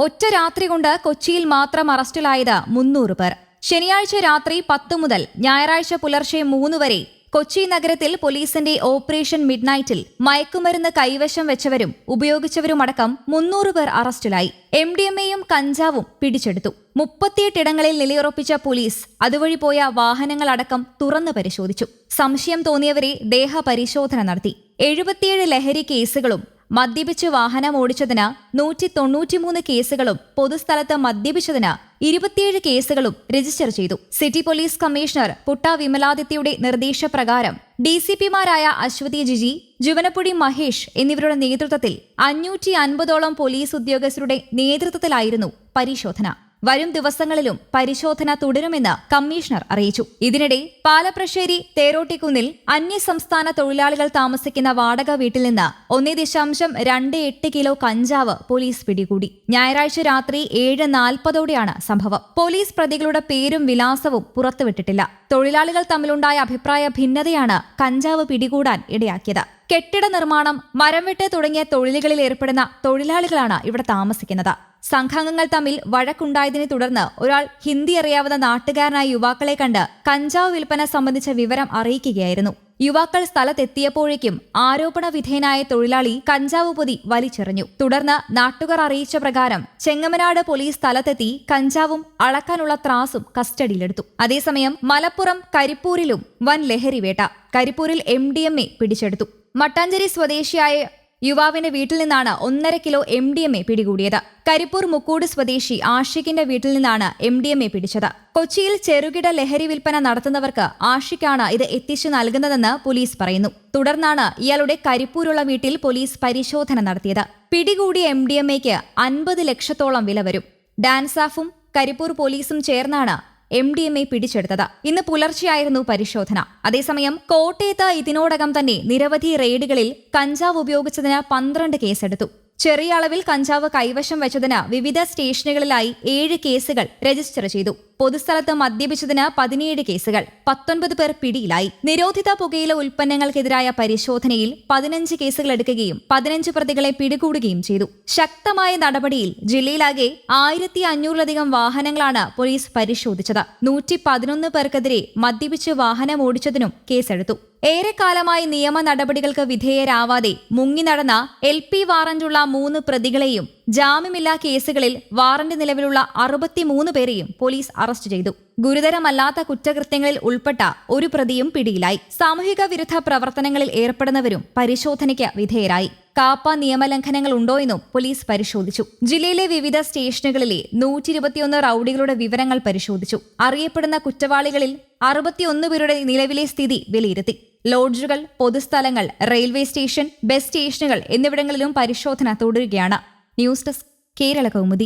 ഒറ്റ രാത്രി കൊണ്ട് കൊച്ചിയിൽ മാത്രം അറസ്റ്റിലായത് 300 പേർ. ശനിയാഴ്ച രാത്രി 10 മുതൽ ഞായറാഴ്ച പുലർച്ചെ 3 വരെ കൊച്ചി നഗരത്തിൽ പോലീസിന്റെ ഓപ്പറേഷൻ മിഡ്നൈറ്റിൽ മയക്കുമരുന്ന് കൈവശം വെച്ചവരും ഉപയോഗിച്ചവരുമടക്കം 300 പേർ അറസ്റ്റിലായി. MDMAയും കഞ്ചാവും പിടിച്ചെടുത്തു. 38 ഇടങ്ങളിൽ നിലയുറപ്പിച്ച പോലീസ് അതുവഴി പോയ വാഹനങ്ങളടക്കം തുറന്നു പരിശോധിച്ചു. സംശയം തോന്നിയവരെ ദേഹപരിശോധന നടത്തി. 77 ലഹരി കേസുകളും മദ്യപിച്ച് വാഹനം ഓടിച്ചതിന് 193 കേസുകളും പൊതുസ്ഥലത്ത് മദ്യപിച്ചതിന് 27 കേസുകളും രജിസ്റ്റർ ചെയ്തു. സിറ്റി പോലീസ് കമ്മീഷണർ പുട്ട വിമലാദിത്യയുടെ നിർദ്ദേശപ്രകാരം DCPമാരായ അശ്വതി ജിജി, ജുവനപ്പുടി മഹേഷ് എന്നിവരുടെ നേതൃത്വത്തിൽ 550ഓളം പോലീസ് ഉദ്യോഗസ്ഥരുടെ നേതൃത്വത്തിലായിരുന്നു പരിശോധന. വരും ദിവസങ്ങളിലും പരിശോധന തുടരുമെന്ന് കമ്മീഷണർ അറിയിച്ചു. ഇതിനിടെ പാലപ്രശ്ശേരി തേരോട്ടിക്കുന്നിൽ അന്യസംസ്ഥാന തൊഴിലാളികൾ താമസിക്കുന്ന വാടക വീട്ടിൽ നിന്ന് 1.28 കിലോ കഞ്ചാവ് പോലീസ് പിടികൂടി. ഞായറാഴ്ച രാത്രി 7:40ഓടെയാണ് സംഭവം. പോലീസ് പ്രതികളുടെ പേരും വിലാസവും പുറത്തുവിട്ടിട്ടില്ല. തൊഴിലാളികൾ തമ്മിലുണ്ടായ അഭിപ്രായ ഭിന്നതയാണ് കഞ്ചാവ് പിടികൂടാൻ ഇടയാക്കിയത്. കെട്ടിട നിർമ്മാണം, മരംവെട്ട് തുടങ്ങിയ തൊഴിലുകളിൽ ഏർപ്പെടുന്ന തൊഴിലാളികളാണ് ഇവിടെ താമസിക്കുന്നത്. സംഘാംഗങ്ങൾ തമ്മിൽ വഴക്കുണ്ടായതിനെ തുടർന്ന് ഒരാൾ ഹിന്ദി അറിയാവുന്ന നാട്ടുകാരനായ യുവാക്കളെ കണ്ട് കഞ്ചാവ് വിൽപ്പന സംബന്ധിച്ച വിവരം അറിയിക്കുകയായിരുന്നു. യുവാക്കൾ സ്ഥലത്തെത്തിയപ്പോഴേക്കും ആരോപണ വിധേയനായ തൊഴിലാളി കഞ്ചാവ് പൊതി വലിച്ചെറിഞ്ഞു. തുടർന്ന് നാട്ടുകാർ അറിയിച്ച പ്രകാരം ചെങ്ങമനാട് പോലീസ് സ്ഥലത്തെത്തി കഞ്ചാവും അളക്കാനുള്ള ത്രാസും കസ്റ്റഡിയിലെടുത്തു. അതേസമയം മലപ്പുറം കരിപ്പൂരിലും വൻ ലഹരി വേട്ട. കരിപ്പൂരിൽ MDMA പിടിച്ചെടുത്തു. മട്ടാഞ്ചേരി സ്വദേശിയായ യുവാവിന്റെ വീട്ടിൽ നിന്നാണ് 1.5 കിലോ MDMA പിടികൂടിയത്. കരിപ്പൂർ മുക്കൂട് സ്വദേശി ആഷിഖിന്റെ വീട്ടിൽ നിന്നാണ് MDMA പിടിച്ചത്. കൊച്ചിയിൽ ചെറുകിട ലഹരി വിൽപ്പന നടത്തുന്നവർക്ക് ആഷിഖാണ് ഇത് എത്തിച്ചു നൽകുന്നതെന്ന് പോലീസ് പറയുന്നു. തുടർന്നാണ് ഇയാളുടെ കരിപ്പൂരുള്ള വീട്ടിൽ പോലീസ് പരിശോധന നടത്തിയത്. പിടികൂടിയ MDMAയ്ക്ക് 50 ലക്ഷത്തോളം വില വരും. ഡാൻസാഫും കരിപ്പൂർ പോലീസും ചേർന്നാണ് MDMA പിടിച്ചെടുത്തത്. ഇന്ന് പുലർച്ചെയായിരുന്നു പരിശോധന. അതേസമയം കോട്ടയത്ത് ഇതിനോടകം തന്നെ നിരവധി റെയ്ഡുകളിൽ കഞ്ചാവ് ഉപയോഗിച്ചതിന് 12 കേസെടുത്തു. ചെറിയ അളവിൽ കഞ്ചാവ് കൈവശം വെച്ചതിന് വിവിധ സ്റ്റേഷനുകളിലായി 7 കേസുകൾ രജിസ്റ്റർ ചെയ്തു. പൊതുസ്ഥലത്ത് മദ്യപിച്ചതിന് 17 കേസുകൾ. 19 പേർ പിടിയിലായി. നിരോധിത പുകയില ഉൽപ്പന്നങ്ങൾക്കെതിരായ പരിശോധനയിൽ 15 കേസുകൾ എടുക്കുകയും 15 പ്രതികളെ പിടികൂടുകയും ചെയ്തു. ശക്തമായ നടപടിയിൽ ജില്ലയിലാകെ 1500ലധികം വാഹനങ്ങളാണ് പോലീസ് പരിശോധിച്ചത്. 111 പേർക്കെതിരെ മദ്യപിച്ച് വാഹനം ഓടിച്ചതിനും കേസെടുത്തു. ഏറെക്കാലമായി നിയമ നടപടികൾക്ക് വിധേയരാവാതെ മുങ്ങി നടന്ന LP വാറന്റുള്ള 3 പ്രതികളെയും ജാമ്യമില്ലാ കേസുകളിൽ വാറന്റ് നിലവിലുള്ള 63 പേരെയും പോലീസ് അറസ്റ്റ് ചെയ്തു. ഗുരുതരമല്ലാത്ത കുറ്റകൃത്യങ്ങളിൽ ഉൾപ്പെട്ട ഒരു പ്രതിയും പിടിയിലായി. സാമൂഹിക വിരുദ്ധ പ്രവർത്തനങ്ങളിൽ ഏർപ്പെടുന്നവരും പരിശോധനയ്ക്ക് വിധേയരായി. കാപ്പ നിയമലംഘനങ്ങൾ ഉണ്ടോയെന്നും പോലീസ് പരിശോധിച്ചു. ജില്ലയിലെ വിവിധ സ്റ്റേഷനുകളിലെ 121 റൌഡികളുടെ വിവരങ്ങൾ പരിശോധിച്ചു. അറിയപ്പെടുന്ന കുറ്റവാളികളിൽ 61 പേരുടെ നിലവിലെ സ്ഥിതി വിലയിരുത്തി. ലോഡ്ജുകൾ, പൊതുസ്ഥലങ്ങൾ, റെയിൽവേ സ്റ്റേഷൻ, ബസ് സ്റ്റേഷനുകൾ എന്നിവിടങ്ങളിലും പരിശോധന തുടരുകയാണ്. News desk, Kerala Kaumudi.